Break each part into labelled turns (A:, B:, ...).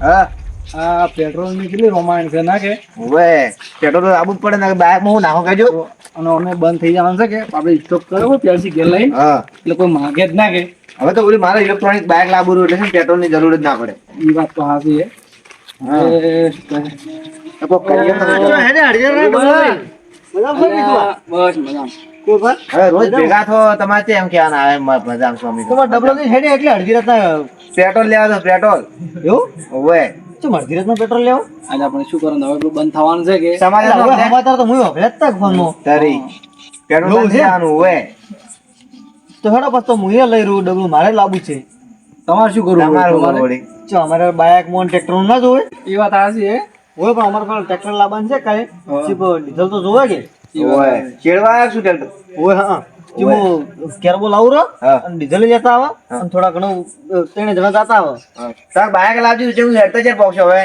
A: હા
B: આ પેટ્રોલ ની કેટલી રોમાયણ છે ના કે
A: હવે પેટ્રોલ તો આબુ જ પડે ને બાઇક માં હું નાખો કહેજો.
B: અને અમે બંધ થઈ જવાનું છે કે આપણે સ્ટોપ કરો પેલસી ઘેર લઈને
A: હા
B: એટલે કોઈ માગે જ ના કે
A: હવે તો ઓલી મારે ઇલેક્ટ્રોનિક બાઇક લાવવું એટલે છે ને પેટ્રોલ ની જરૂર જ ના પડે.
B: એ વાત તો સાચી છે.
A: હા. તો કોક કરીએ તો
B: બસ મજામાં.
A: હવે રોજ ભેગા થો તમારે તે એમ કહેવાના આવે મજામાં સ્વામી તો
C: ડબલો થી હેડે એટલે અડધી રાતના
A: પેટ્રોલ લેવા તો પેટ્રોલ
C: એવું
A: ઓવે
C: શું અડધી રાતનો પેટ્રોલ લેવો
B: આજે આપણે શું કરવાનું હવે પેલું બંધ થવાનું છે કે
A: સમાજ
C: હવે સમાચાર તો હું વાપર્યા જ તા ફોનમાં
A: તારી પેટ્રોલ
C: એવું છે?
A: લેવાનું ઓવે
C: તો હેડો બસ તો હું એ લઈ રહ્યું ડબલું મારે લાવવું છે
B: તમારે શું કરવું
A: તમારું
B: તમારે?
A: વળી
C: જો અમારે બાઇક મોન ટ્રેક્ટર ના જોવે
B: એ વાત સાચી છે.
C: હોય પણ અમારે પાસે ટ્રેક્ટર લાવવાનું છે કાંઈ ડીઝલ તો જોવે કે
A: ઓવે ચેડવા આવ્યા શું ટેલ્ટર
C: હોય હા જે હું કેરબો લાવું રહ્યો
A: હા.
C: અને ડીઝલ જતા આવે અને થોડા ઘણું ત્રણે જણા જતા આવે
A: તાર બાઇક લાવજો છે હું હેડતો છે પહોંચો હવે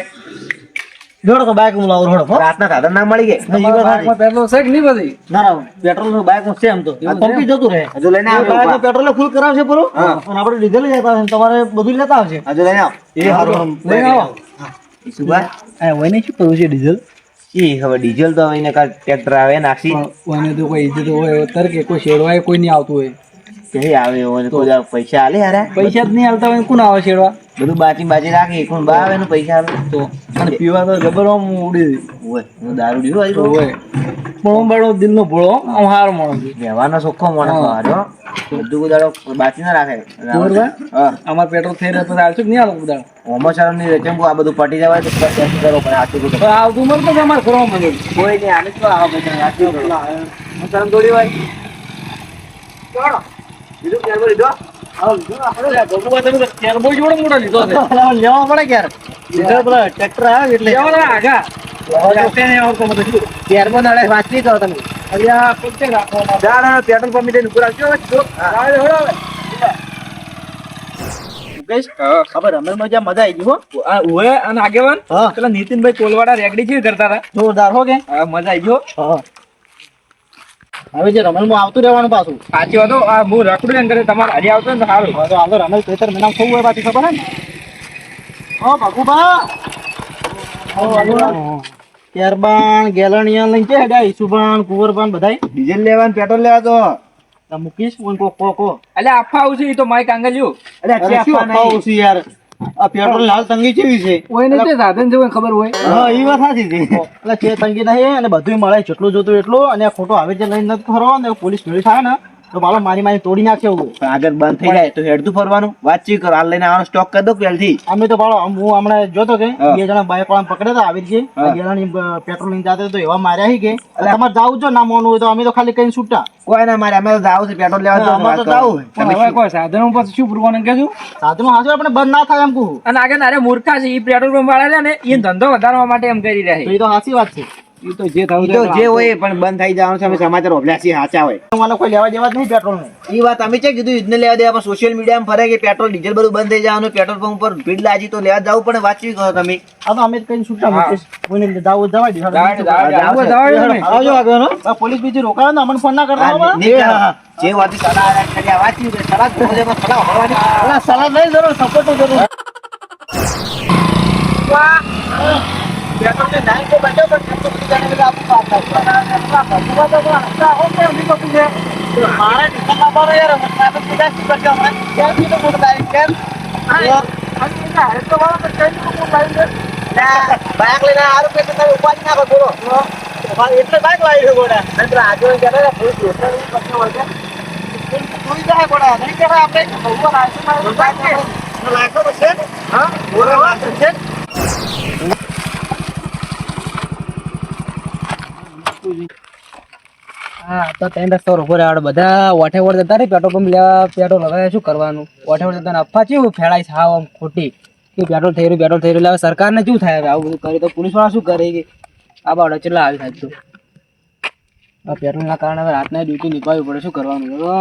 C: જોડો તો બાઇક હું લાવું રડો
A: રાતના સાધન ના મળી ગઈ
C: ના
B: બાઇકમાં પેટ્રોલ છે કે નહીં બધી?
C: ના પેટ્રોલ નું બાઇક છે એમ તો આ પંપી જતું રહે
A: હજુ લઈને આવો
C: પેટ્રોલ ફૂલ કરાવશે પૂરું
A: હા.
C: અને આપણે ડીઝલ જતા આવશે તમારે બધું લેતા આવશે
A: હજુ લઈને આવો
C: એ હારું
B: લઈને આવો.
A: સુભા
C: હોય ને શું કરવું છે ડીઝલ
A: ઈ હવે ડીઝલ તો એને કાલ ટ્રેક્ટર આવે નાખી
B: કોઈને તો કોઈ ઇજ્જત હોય તર કે કોઈ શેરવાય કોઈ નહીં આવતું હોય.
A: કે આવે હોય કોઈ દાડો પૈસા આલે યાર
B: પૈસા જ નહીં હાલતા હોય કોણ આવે શેરવા?
A: બધું બાજી રાખી કોણ બા આવે ને પૈસા આલે
B: તો અને પીવા તો જબર આમ ઉડી
A: ઓય હું દારૂ દીધો
B: તો
A: આઈ
B: હોય. પણ હું બાળો દિલનો ભોળો આમ હારો માણસ છું.
A: વ્યવહારનો ચોખ્ખો માણસ
B: હા.
A: હારો બધું કોઈ દાડો બાકી ના રાખે
B: બરોબર?
A: હા
B: અમાર પેટ્રોલ થઈ રહ્યો પછી આવશે કે નહીં આવતું બધા?
A: હોમો શરમ ની રચમ આ બધું પટી જવાય તો પછી કરો પણ આટલું બધું
B: પણ આવતું મર તો અમારે કરવા માંગે
A: કોઈ નહીં આને તો આવો બધા આટલું કરો હું શરમ થોડી હોય ચાલો બીજું કેર લીધો
B: કેરબો જોડે મોટો લીધો છે.
C: લેવા પડે ક્યારે ડીઝલ પેલા ટ્રેક્ટર આવે એટલે
B: લેવાના આગા. રસ્તે નહીં આવતો મને શું?
A: કેરમાં નડે વાત નહીં કરો તમે
B: અલ્યા પોતે રાખવાના.
A: જાણ પેટ્રોલ પંપ ની ઉપર આવજો
B: આવે હળો હવે.
C: મુકેશ ખબર રમેશમાં જ્યાં મજા આવી ગઈ હો
B: આ ઉવે અને આગેવાન
C: હા
B: પેલા નીતિનભાઈ કોલવાડા રેગડી કેવી કરતા હતા?
C: જોરદાર હો કે
B: હા, મજા આવી ગયો.
C: હા હવે જે રમેશમાં આવતું રહેવાનું પાછું
B: સાચી વાત હો. આ હું રખડું ને કરે તમારે હજી આવતો ને તો સારું.
C: હવે તો આગળ રમેશ પેતર મહિના થવું હોય પાછી ખબર હે ને ઓ ભગુભા કેરબાન ગેલણિયા લઈને કે હેડ્યા ઈસુબાન કુંવરબાન બધાય
A: ડીઝલ લેવાનું પેટ્રોલ લેવા તો
C: આ મુકેશ કોણ કો
B: અલ્યા આપવા આવશે એ તો માઈક આંગલ્યું.
C: અરે શું અપાવું છું યાર આ પેટ્રોલ લાલ તંગી કેવી છે
B: હોય ને તે સાધન જેવું ખબર હોય.
C: હા એ વાત સાચી છે એટલે છે તંગી નહીં અને બધું મળે જેટલું જોતું એટલું અને આ ખોટો આવે જે લઈને નથી ફરવા ને પોલીસ મેળવી થાય ને તો મારો મારી તોડી નાખે એવું
A: પણ આગળ બંધ થઈ જાય તો હેડતું ફરવાનું વાતચીત કરો હાલ લઈને આવવાનો સ્ટોક કરી દો પહેલથી
C: અમે તો બાળો હું હમણાં જોતો કે
A: હા.
C: 2 જણા બાઇક વાળા પકડ્યા હતા આવી રીતે
A: હા.
C: ગેલાની પેટ્રોલ લઈને જાતે તો એવા માર્યા હી કે તમારે જાવું જો ના મોનું હોય તો અમે તો ખાલી કઈ છૂટા
A: કોઈ ના મારે અમે તો જાવું છે પેટ્રોલ લેવા
C: હા, અમારે તો જાવું.
B: પણ હવે કોઈ સાધનો પછી શું પૂરવાનું કહેશું?
C: સાધનો હાજર આપણે બંધ ના થાય એમ કહું
B: અને આગળ નારે મૂર્ખા છે એ પેટ્રોલ પંપ વાળા છે ને એ ધંધો વધારવા માટે એમ કરી રહ્યા
C: તો
B: છે.
C: એ તો સાચી વાત છે
B: એ તો જે થવું
A: ઈ તો જે હોય એ પણ બંધ થઈ જવાનું છે અમે સમાચાર ઓભળ્યા છીએ સાચા હોય
C: મને કોઈ લેવા દેવા જ નહીં પેટ્રોલ ને
A: એ વાત અમે છે કીધું યુદ્ધને લેવા દેવા પણ સોશિયલ મીડિયામાં ફરે કે પેટ્રોલ ડીઝલ બધું બંધ થઈ જવાનું પેટ્રોલ પંપ પર ભીડ લાગી તો લેવા જવું પણ વાંચવી કરો તમે
C: આ તો અમે કઈ છૂટા
B: હા.
C: મુકેશ કોઈને જવું જવા દે
B: જવાય ને.
C: આવજો આગળ હો. આ પોલીસ બીજી રોકાયો ને અમને ફોન ના કરતા હો,
A: હા,
C: બા.
A: નહીં
C: એ
A: કરો.
C: હા.
A: જે વાતી સલાહ કર્યા વાંચ્યું છે સલાહ ભોજનમાં સલાહ હોવાની
C: અલા, સલાહ નહીં જરૂર સપોર્ટ જરૂર
A: પેટ્રોલ ને નાઈ તો બચ્યો પણ પેટ્રોલ બધી જાણે બધા
C: મારે ટીકલ ના પાડો યાર મને ટ્રાફિક બધા શું કરશે હમણાં ક્યાંથી તો મોટો તારીખ કેમ
A: બાઇક લઈને આ રૂપિયા તમે ઉપાડી નાખો બોલો
C: એટલે બાઈક લાવી છે ગોડા
A: નહીંતર આજુ કહેતા હતા પોલીસ રોકતા નહીં કરતા હોય છે
C: જોઈ જાય ગોડા નહીં કહેતા આપણે ભગવાન આશીર્વાદ લાખો તો છે ને
A: હા
C: બોલો લાખો છે
B: હા તો ત્રણ રસ્તા રોકો રહ્યા બધા ઓઠે ઓઠ જતા રહી પેટ્રોલ પંપ લેવા પેટ્રોલ હવે શું કરવાનું ઓઠે ઓઠ જતા અફવા કેવું ફેલાય છે આમ ખોટી કે પેટ્રોલ થઈ રહ્યું એટલે હવે સરકારને શું થાય હવે આવું બધું કરે તો પોલીસ વાળા શું કરે કે આ બાવડા ચેટલા આવી થાય તો આ પેટ્રોલના કારણે હવે રાતના ડ્યુટી નિભાવવી પડે શું કરવાનું હવે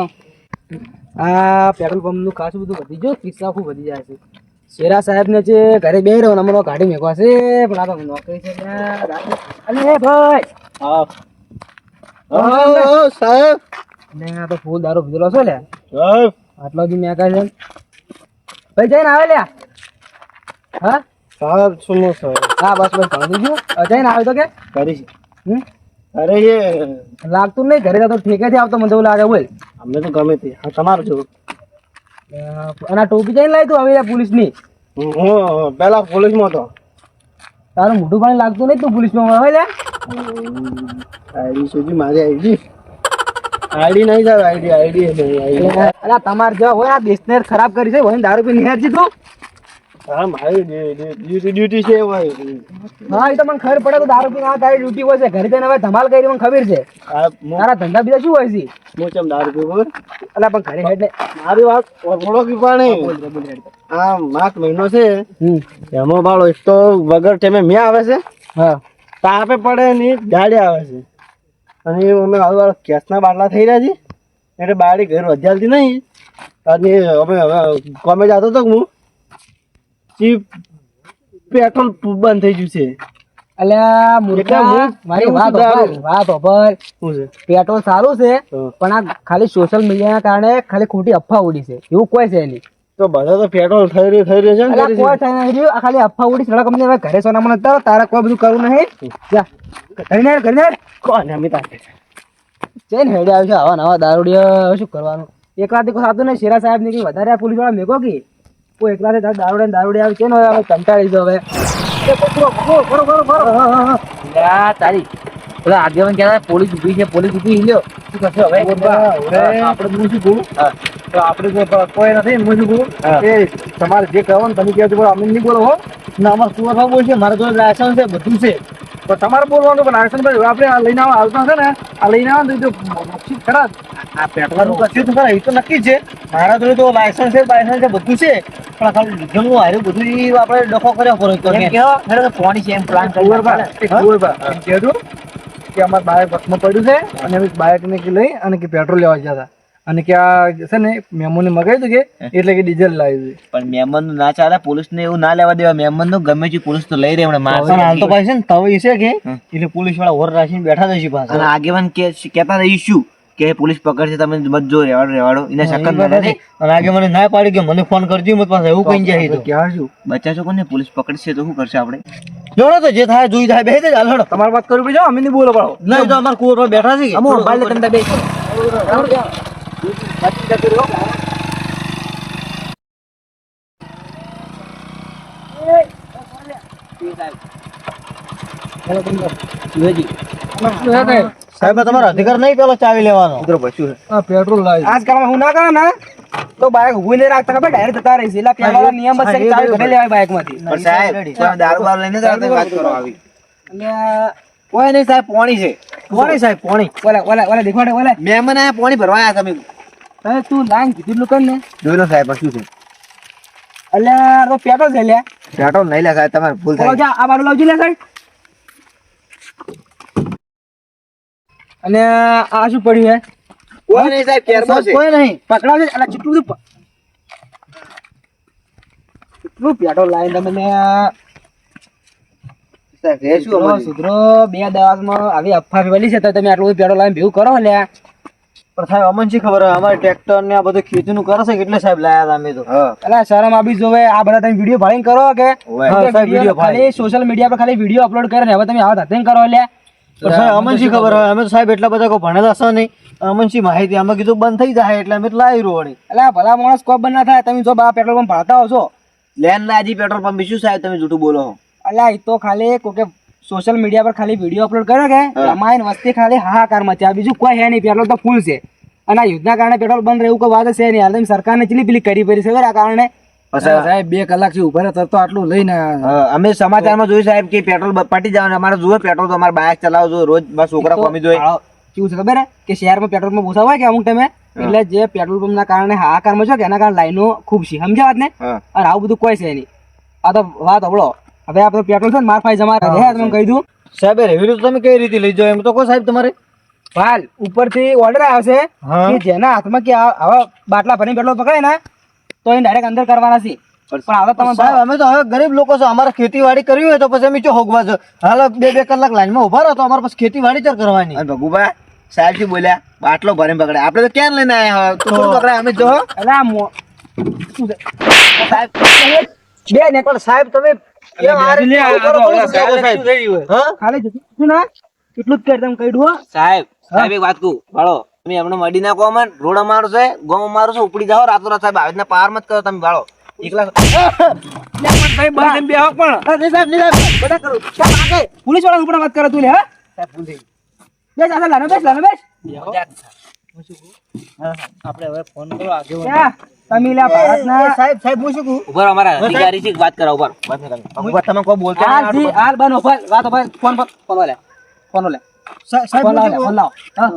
B: આ પેટ્રોલ પંપનું ખાસું બધું વધી ગયું કિસ્સા ખૂબ વધી જાય છે શેરા સાહેબને જે ઘરે બે રહ્યો અમારો ગાડી મેકવા છે પણ આ તો નોકરી છે અલે ભાઈ
C: હા સાહેબ
B: ને આ તો ફૂલ દારૂ પીધેલો છે લે
C: સાહેબ
B: આટલો દી મેં કહે ભાઈ જઈને આવે લ્યા હા
C: સાહેબ સુનો સર
B: હા બસ બસ ભણી દીધું જઈને આવે તો કે
C: કરી
B: હમ
C: અરે એ
B: લાગતું નહીં ઘરે તો ઠેકેથી આવતો મને એવું લાગે બોલ
C: અમને તો ગમે તે હા તમારું જો
B: અને આ ટોપી જઈને લાવી તું હવે પોલીસની
C: હું પેલા પોલીસમાં હતો
B: તારું મોઢું પાણી લાગતું નહીં તું પોલીસમાં હવે લ્યા
C: આઈડી સુધી મારી આઈડી નહીં સાહેબ આઈડી નહીં
B: અલા તમારે જો હોય આ દેશને ખરાબ કરી છે હોય દારૂ પી નિહાર તું
C: હા મારી ડ્યુટી છે ભાઈ
B: હા એ તો મને ખબર પડે તો દારૂ પીને આ તારી ડ્યુટી હોય છે ઘરે જઈને હવે ધમાલ કરી મને ખબર છે તારા ધંધા બીજા શું હોય છે
C: હું ચમ દારૂ પીવો
B: અલા પણ ઘરે હેડ ને
C: મારી વાત થોડો પીવા નહીં આ માર્ચ મહિનો છે એમાં બાળો એક તો વગર ટેમે મેં આવે છે
B: હા
C: તાપે પડે ની ગાડી આવે છે અને અમે હવે કેસના બાટલા થઈ રહ્યા છીએ એટલે બાળી ઘર વધ્યાલતી નહીં અને અમે હવે કોમે જતો હતો હું પેટ્રોલ બંધ થઈ ગયું છે
B: અલ્યા મૂર્ખા મારી વાત ઓફર
C: શું છે
B: પેટ્રોલ સારું છે પણ આ ખાલી સોશિયલ મીડિયાના કારણે ખાલી ખોટી અફવા ઉડી છે એવું કોઈ છે નહીં
C: તો બધા તો પેટ્રોલ થઈ રહ્યું છે
B: અલ્યા
C: ને
B: કોઈ થઈ નહીં રહ્યું આ ખાલી અફવા ઉડી સડક અમને હવે ઘરે સોનામાં નથી તારે કોઈ બધું કરવું નહીં જા કરીને
C: કોને અમે તાકે
B: જઈને હેડે આવી છે આવા નવા દારૂડિયા શું કરવાનું એકલા કોઈ સાતું નહીં શેરા સાહેબ ને કઈ વધારે પોલીસ વાળા મેકો કી કોઈ એકલા દારૂડે આવી છે ને હવે કંટાળી જો હવે તારી પેલા આગેવાન કહેવાય પોલીસ ઉભી છે પોલીસ ઉભી લ્યો શું કરશે હવે
C: આપણે શું કહું તો આપણે કોઈ નથી હું શું કહું એ તમારે જે કહેવાનું તમે કહેજો પણ અમે નહીં બોલો હો ના અમારે સુવર બોલ છે મારે તો લાયસન્સ છે બધું છે પણ તમારે બોલવાનું પણ લાયસન્સ આપણે આ લઈને આવતા છે ને આ લઈને આવે ને તો ખરા આ પેટ્રોલ કચ્યું તો ખરા એ તો નક્કી છે મારા જોડે તો લાયસન્સ છે બધું છે પણ ખાલી લીધેલું હાર્યું બધું આપણે ડખો કર્યો કરો
B: ફોન છે એમ પ્લાન
C: કહેતું કે અમારે બાઇક વચમાં પડ્યું છે અને અમે બાઇકને લઈ અને કે પેટ્રોલ લેવા ગયા હતા અને કે આ છે ને મેમોને મગાવ્યું હતું કે એટલે કે ડીઝલ લાવ્યું છે
A: પણ મહેમાન નું ના ચાલે પોલીસ ને એવું ના લેવા દેવા મહેમાન નું ગમે તે પોલીસ તો લઈ રહે હમણાં
C: હાલ તો પાછી છે ને તવે છે કે એટલે પોલીસ વાળા ઓર રાખીને બેઠા થશે પાછા
A: અને આગેવાન કેતા રહી શું કે પોલીસ પકડશે તમે બધો રેવાડો એને શકન મળે નહીં
C: અને આગે મને ના પાડી કે મને ફોન કરજો મત પાછા એવું કઈ જાય તો ક્યાં શું
A: બચ્ચા છો કોને પોલીસ પકડશે તો શું કરશે આપણે
C: જોડો તો જે થાય જોઈ થાય બે જ હાલ હડો તમારે વાત કરવી પડે અમે નહીં બોલો પડો નહીં તો અમાર કુવર પર બેઠા છે
B: અમો મોબાઈલ તમને બે
C: સાહેબ તમારો અધિકાર નહીં પેલો ચાવી લેવાનો પેટ્રોલ લાવી
B: આજકાલ હું ના કરું ને તો બાઇક ઉભી નહીં રાખતા ખબર ડાયરેક્ટ જતા રહી છે એટલે પેલા નિયમ હશે કે ચાવી ઘરે લેવાય બાઇક માંથી
A: પણ સાહેબ તમે દારૂ બાર લઈને જ વાત કરો આવી
B: અને
A: કોઈ નહીં સાહેબ પોણી છે
C: પોણી સાહેબ પોણી
B: ઓલા દેખવાડે ઓલા
A: મહેમાન આયા પોણી ભરવા આયા તમે
B: હવે તું લાઈન કીધું લુકન ને
A: જોઈ લો સાહેબ શું છે
B: અલ્યા તો પેટ્રોલ છે લ્યા
A: પેટ્રોલ નહીં લે સાહેબ તમારે ભૂલ
B: ચાલો જા આ બાજુ લાવજો લે સાહેબ અને આ શું પડ્યું હે
A: કોઈ નહીં સાહેબ કેરમાં છે
B: કોઈ નહીં પકડાવજો અલા ચીટલું બધું કેટલું પેટ્રોલ લાઈન તમે ને
A: સાહેબ એ શું
B: સુધરો સુધરો 2 દિવસમાં આવી અફવા ફેલી છે તો તમે આટલું બધું પેટ્રોલ લાઈન ભેગું કરો લ્યા
C: પણ સાહેબ અમને શી ખબર અમારે ટ્રેક્ટર ને આ બધું ખેતીનું કરે છે એટલે સાહેબ લાયા હતા અમે તો
B: અલા શરમ આવી જોવે આ બધા તમે વિડીયો ભાળીને કરો કે
C: સાહેબ વિડીયો
B: ખાલી સોશિયલ મીડિયા પર ખાલી વિડીયો અપલોડ કરે ને હવે તમે આવા ધતિંગ કરો લ્યા
C: પણ સાહેબ અમને શી ખબર હોય અમે તો સાહેબ એટલા બધા કોઈ ભણેલા છે નહીં અમને શી માહિતી અમે કીધું બંધ થઈ જાય એટલે અમે લાવી રોડી
B: અલા ભલા માણસ કોપ બંધ ના થાય તમે જો બા પેટ્રોલ પંપ ભાળતા હો છો
A: લેન લાજી પેટ્રોલ પંપ શું સાહેબ તમે જૂઠું બોલો
B: અલા એ તો ખાલી કોકે સોશિયલ મીડિયા પર ખાલી વિડીયો અપલોડ કર્યો કે અમારી વસ્તી ખાલી હાહાકાર મચ્યા બીજું કોઈ હે નહીં પેટ્રોલ તો ફૂલ છે અને આ યુદ્ધના કારણે પેટ્રોલ બંધ રહેવું કોઈ વાત છે નહીં હાલ તમે સરકારને ચીલી પીલી કરી પડી છે આ કારણે
C: સાહેબ 2 કલાક થી ઉભા રહ્યા તો આટલું લઈને
A: અમે સમાચારમાં જોયું સાહેબ કે પેટ્રોલ પટી જવાનું અમારે જુઓ પેટ્રોલ તો અમારે બાઇક ચલાવો છો રોજ બસ છોકરા કોમી જોઈએ
B: કેવું છે ખબર હે કે શહેરમાં પેટ્રોલ પંપ ઓછા હોય કે અમુક ટાઈમે એટલે જે પેટ્રોલ પંપ ના કારણે હાહાકાર મચ્યો કે એના કારણે લાઈનો ખૂબ છે સમજ્યા વાત ને અને આવું બધું કોઈ છે નહીં આ તો વાત હબળો હવે આ બધું પેટ્રોલ છે ને માર ફાઈ જમા હે તમે કહી દઉં
C: સાહેબ રેવડી તો તમે કઈ રીતે લઈ જાવ એમ તો કહો સાહેબ તમારે
B: હાલ ઉપરથી ઓર્ડર આવશે કે જેના હાથમાં કે આવા બાટલા ભરીને પેટ્રોલ પકડાય ને તો એ ડાયરેક્ટ અંદર કરવાના છે પણ હવે તમે
C: સાહેબ અમે તો હવે ગરીબ લોકો છો અમારે ખેતીવાડી કરવી હોય તો પછી અમે ચો હોગવા છો હાલ 2 કલાક લાઈનમાં ઉભા રહો તો અમારે પછી ખેતીવાડી ચાર કરવાની
A: ભગુભા સાહેબ શું બોલ્યા બાટલો ભરીને પકડે આપણે તો ક્યાં લઈને આયા હોય? તો થોડું પકડાય અમે જો
B: અલા શું છે?
A: સાહેબ
B: બે ને પણ સાહેબ તમે કેમ આ રીતે આવું કરો છો?
C: સાહેબ
A: હા
B: ખાલી જતું ના એટલું જ કરી તમે કહી દો
A: સાહેબ સાહેબ એક વાત કહું ભાળો તમે એમને મડી નાખો અમને રોડ અમારો છે ગોમ અમારો છે ઉપડી જાઓ રાતો રાત સાહેબ આવી રીતના પાર મત કરો તમે ભાળો એકલા
B: ભાઈ બંધ એમ બેહો પણ સાહેબ બધા કરું પોલીસ વાળા ઉપર વાત કરે તું લે હા
A: સાહેબ ભૂલ થઈ
B: બેસ આ લાનો બેસ
C: આપણે હવે ફોન કરો આગળ
B: ક્યાં તમે લે ભારતના
C: સાહેબ સાહેબ હું શું કહું
A: ઉપર અમારા અધિકારી છે વાત કરો ઉપર વાત કરો ઉપર તમે કોઈ બોલતા
B: હાલ જી હાલ બનો ભાઈ વાત ભાઈ ફોન લે
C: સાહેબ
B: ફોન લાવ ફોન લાવ હા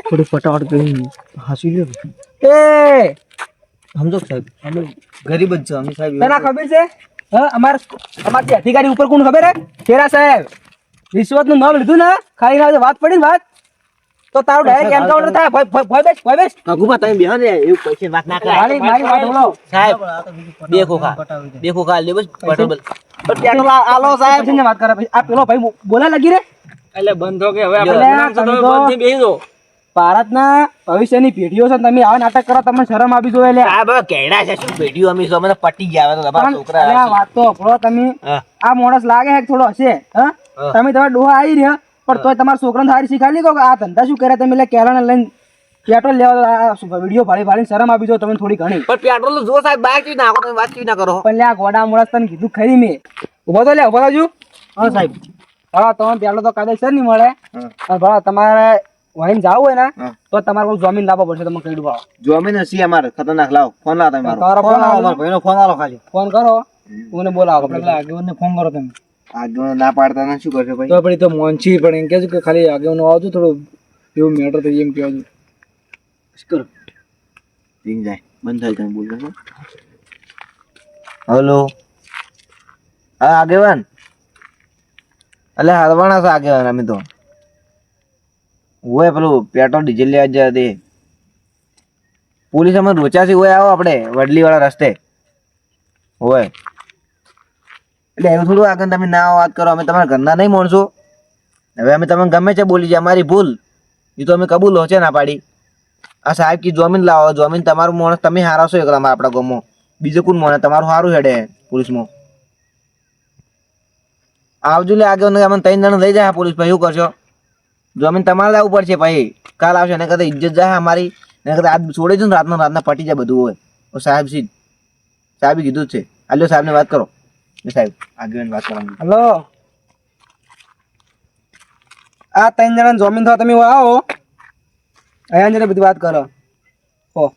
C: થોડું ફટાફટ કરી હાસી લ્યો
B: એ
C: સમજો સાહેબ અમે ગરીબ જ છે અમે સાહેબ
B: તને ખબર છે હા અમાર જે અધિકારી ઉપર કોણ ખબર હે તેરા સાહેબ રિશ્વત નું નામ લીધું ને ખાલી ના વાત પડી ને વાત તો તારું ડાયરેક્ટ એન્કાઉન્ટર થાય ભય બેસ
A: કગુબા તમે બેહો ને એવું પૈસે વાત ના કરે
B: મારી વાત બોલો
A: સાહેબ બે ખોખા લે બસ બરાબર પણ પેટ્રોલ આલો સાહેબ
B: ને વાત કરે આ પેલો ભાઈ બોલા લગી રે
C: એટલે બંધો કે હવે
B: આપણે બંધ
A: બેહી દો
B: ભારતના ભવિષ્યની પેઢીઓ છે ને તમે આવા નાટક કરો તમને શરમ આવી જોઈએ લે
A: સાહેબ હવે કેડા છે શું પેઢીઓ અમે તો મને પટી ગયા હવે તો તમારા છોકરા
B: અરે આ વાત તો આપણો તમે
A: હા.
B: આ માણસ લાગે છે કે થોડો હશે હા તમે તમારા ડોહા આવી રહ્યા પણ તોય તમારા છોકરાને સારી શીખાડી લો કે આ ધંધા શું કર્યા તમે કેળાને લઈને પેટ્રોલ લેવા વિડીયો ભાળી શરમ આપી દો તમે થોડી ઘણી
A: પણ પેટ્રોલ તો જો સાહેબ બાઈક ચી નાખો તમે વાત ચી ના કરો
B: પણ લે આ ગોડા મોડા તને કીધું ખરી મેં ઉભો તો લે ઉભો થજો હા સાહેબ હા તમે પેલો તો કાયદેસર નહીં મળે અને ભલા તમારે વહીને જાવું હોય ને તો તમારે કોઈ જમીન લાવવો પડશે તમે કહી દો
A: જમીન હસી અમારે ખતરનાક લાવો ફોન લાવો તમે મારો
B: તમારો ફોન આવો
C: મારા ભાઈનો ફોન આલો ખાલી
B: ફોન કરો મને બોલાવો
C: આપણે પેલા આગેવાનને ફોન કરો તમે
A: આગળ ના પાડતા ના શું કરશો ભાઈ
C: તો પછી તો મોંચી પણ એમ કહેજો કે ખાલી આગેવાનો આવજો થોડું એવું મેટર થઈ એમ કહેજો
A: કરો રિંગ જાય બંધ થાય તમે બોલતો છો હલો હા આગેવાન એટલે હરવાના છે આગેવાન અમે તો હોય પેલું પેટ્રોલ ડીઝલ લેવા જ દે પોલીસ અમે રોચાસી હોય આવો આપણે વડલી વાળા રસ્તે હોય એટલે એવું થોડું આગળ તમે ના વાત કરો અમે તમારા ઘરના નહીં માણસો હવે અમે તમને ગમે છે બોલી છે અમારી ભૂલ એ તો અમે કબૂલ છે ના પાડી આ સાહેબ કી જમીન લાવો જમીન તમારું માણસ તમે હારા છો એકલા આપણા ગામમાં બીજું કોણ માણે તમારું સારું હેડે પોલીસમાં આવજો લે આગળ અમને 3 જણા લઈ જાય પોલીસ ભાઈ શું કરશો જમીન તમારે લાવવું પડશે ભાઈ કાલ આવશે એને કદાચ ઇજ્જત જાય અમારી એને કદાચ આજ છોડે છે ને રાતના પટી જાય બધું હોય તો સાહેબ સાહેબે કીધું જ છે આલ્યો સાહેબને વાત કરો સાહેબ આગળ વાત કરવાની
B: હલો આ 3 જણા જમીન થવા તમે આવો અહીંયા જઈને બધી વાત કરો હો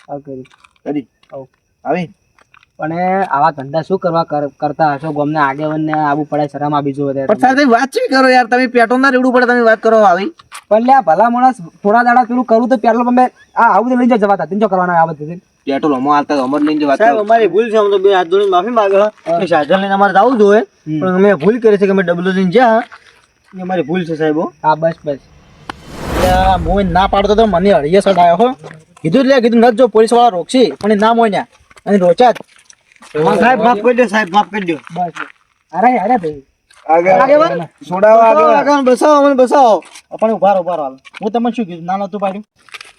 B: આ કરી
A: આવી
B: પણ આવા ધંધા શું કરવા કરતા હશો ગમને આગેવાનને આવું પડે શરમ આવી જોઈએ
A: પણ સાહેબ વાત શું કરો યાર તમે પેટ્રોલ ના રેડવું પડે તમે વાત કરો આવી
B: પણ લે ભલા માણસ થોડા દાડા પેલું કરું તો પેટ્રોલ પંપે આ આવું તો લઈ જાય જવાતા તીન જો કરવાના આ બધું
A: પેટ્રોલ અમો હાલતા અમર લઈને વાત
C: સાહેબ અમારી ભૂલ છે અમે તો બે હાથ જોડીને માફી માંગે કે સાધન લઈને અમારે જવું જોઈએ પણ અમે ભૂલ કરી છે કે અમે ડબલ લઈને જ્યાં એ અમારી ભૂલ છે સાહેબ
B: હા બસ
C: મોઈ ના પાડતો તો મને હળીએ સડ આવ્યો હો કીધું કીધું ન જો પોલીસ વાળા રોકશી પણ એ ના મોન્યા અને રોચા જ સાહેબ માફ કરી દો સાહેબ માફ કરી દો
B: બસ અરે ભાઈ
C: આગેવાન બસાવો અમને બસાવો પણ ઉભારો હાલ હું તમને શું કીધું ના નતું પાડ્યું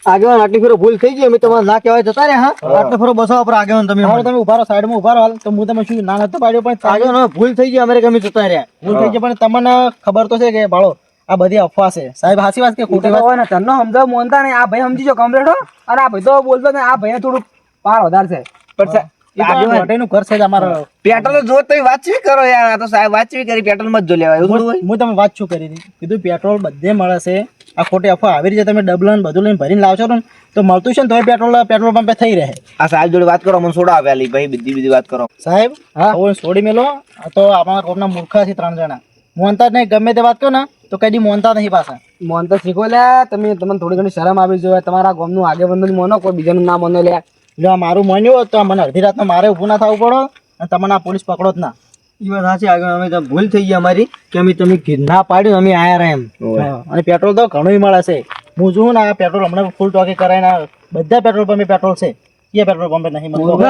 C: આગેવાન આટલી ફેરો ભૂલ થઈ ગઈ અમે તમારે ના કહેવાય જતા રહ્યા હા આટલો ફેરો બસાવો પર આગેવાન તમે ઉભારો સાઈડમાં ઉભારો હાલ તો હું તમે શું ના નતું પાડ્યું પણ આગેવાન ભૂલ થઈ ગઈ અમારે ગમે જતા રહ્યા ભૂલ થઈ ગઈ પણ તમને ખબર તો છે કે ભાળો આ બધી અફવા છે સાહેબ હાસી વાત કે ખોટી વાત
B: હોય ને તન્નો સમજાવ મોનતા ને આ ભાઈ સમજી જો કમ્પ્લીટ હો અને આ ભાઈ તો બોલતો ને આ ભાઈ થોડું પાર વધારે છે
A: પણ
C: નું ઘર છે અમારા
A: પેટ્રોલ જો તો વાતચીત કરો યાર આ તો સાહેબ વાતચીત કરી પેટ્રોલ માં જ જો લેવાય એવું થોડું હોય
C: હું તમે વાત શું કરી હતી કીધું પેટ્રોલ બધે મળે છે આ ખોટી અફવા આવી રીતે તમે ડબલન બધું લઈને ભરીને લાવશો ને તો મળતું છે ને તો પેટ્રોલ પંપે થઈ રહે
A: આ સાહેબ જોડે વાત કરો મને સોડા આવેલી ભાઈ બીજી વાત કરો
C: સાહેબ હા છોડી મેલો આ તો આપણા કોકના મૂર્ખા છે 3 જણા મોનતા જ નહીં ગમે તે વાત કરો ને તો કદી મોનતા નહીં પાછા
B: મોનતા શીખો લે તમને થોડી ઘણી શરમ આવી જોઈએ તમારા ગામનું આગેવાનનું જ મોનો કોઈ બીજાનું ના મોનો લે
C: જો આ મારું માન્યું હોત તો મને અડધી રાતમાં મારે ઊભું ના થવું પડો અને તમને આ પોલીસ પકડો જ ના એ વાત સાચી આગળ અમે તો ભૂલ થઈ ગઈ અમારી કે અમે તમે ના પાડ્યું અમે આયા રહ્યા એમ અને પેટ્રોલ તો ઘણું મળે છે હું જોઉં ને આ પેટ્રોલ હમણાં ફૂલ ટોકી કરાય બધા પેટ્રોલ પંપે પેટ્રોલ છે એ પેટ્રોલ પંપે નહીં મળતું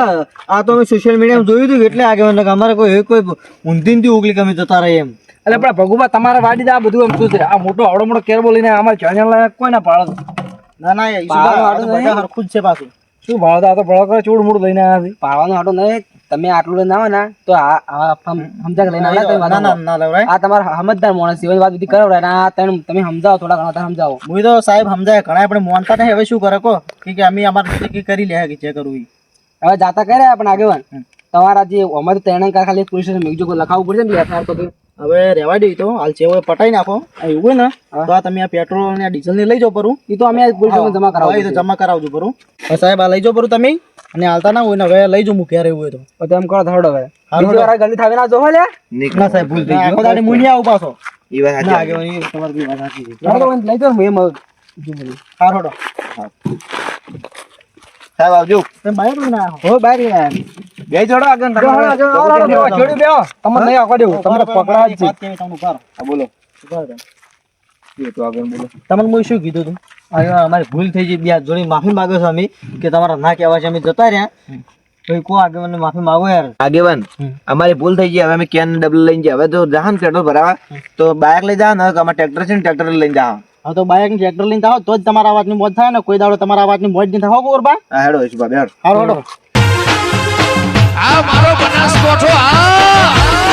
C: આ તો અમે સોશિયલ મીડિયામાં જોયું હતું એટલે આગળ અમારે કોઈ ઊંધી ઉગલી કમી જતા રહે એમ એટલે પણ ભગુભા તમારે વાડી આ બધું એમ શું છે આ મોટો આવડો મોટો કેરબો લઈને અમારે ચાણિયા લાયક કોઈ ના પાડો ના ના
B: પાડવાનું
C: હરખું જ છે પાછું શું ભાવ આ તો ભળો કરે ચોડ મૂડ લઈને આવ્યા છે
B: પાડવાનું હાટો નહીં, તમે આટલું લઈને આવો ને તો સમજા લઈને આવ્યા તમે
C: ના ના ના લેવરાય
B: આ તમારા સમજદાર માણસ છે, એવી વાત બધી કરાવડાય ને આ તમે સમજાવો, થોડા ઘણા તમે સમજાવો.
C: હું તો સાહેબ સમજાય ઘણા પણ મોનતા નહીં, હવે શું કરે કો કે અમે અમારે નક્કી કરી લે કે જે કરવું ઈ.
B: હવે જાતા કર્યા પણ આગેવાન તમારા જે અમારે ત્રણે કાર ખાલી પોલીસ સ્ટેશન મેં જો લખાવવું પડશે ને FIR તો
C: હવે રહેવા દે તો હાલ છે પટાઈ નાખો એવું હોય ને તો આ તમે આ પેટ્રોલ અને ડીઝલ ને લઈ જાઓ પરું
B: એ તો અમે પોલીસ સ્ટેશન જમા કરાવવું
C: તો જમા કરાવજો પરું. હવે સાહેબ આ લઈ જાઓ પરું તમે અને હાલતા ના હોય ને હવે લઈ જાઉં ક્યારે એવું હોય તો
B: તો એમ કરો થોડો હવે
C: હારું
B: બીજી વાર ગલતી થાવે ના જો લે
C: ના સાહેબ ભૂલ થઈ ગઈ દાડી મુનિયા આવું પાછો
A: ઈ વાત
C: ના
A: સાચી.
C: આગેવાની તમારી વાત સાચી છે.
B: થોડો લઈ જાઓ ને એમ
C: હા રોડો
A: સાહેબ આવજો.
C: તમે બહાર ના આવો.
B: હો બહાર લઈ આવ્યા.
A: બે જોડો આગળ
B: જો,
A: તમારે.
B: જો, જો, જો, જો, જોડી બેહો. તમને નહીં આપવા દેવું, તમને પકડાવા જ છે.
C: વાત કેવી તમને ઉભા રહો.
A: હા, બોલો.
C: ઉભા રહો.
A: એ તો આગળ બોલો.
C: તમને હું શું કીધું તું અમારી ભૂલ થઈ ગઈ, બે હાથ જોડી માફી માંગો છો અમે કે તમારા ના કહેવા છે અમે જતા રહ્યા તો કો આગળ માફી માંગો યાર.
A: આગેવાન અમારી ભૂલ થઈ ગઈ, હવે અમે કેન ડબલ લઈને જાય, હવે તો જાહન પેટ્રોલ ભરાવા તો બાઇક લઈ જા ને અમારે ટ્રેક્ટર છે ને ટ્રેક્ટર લઈને જા.
C: હા તો બાઇક ની ટ્રેક્ટર લઈને જાઓ તો જ તમારા અવાજની મોજ થાય ને, કોઈ દાડો તમારા અવાજની મોજ નહીં થાય. હો ગોરબા
A: હા હેડો ઈશુભા બેડ.
C: હારો હેડો.
D: આ મારો બનાસકોઠો આ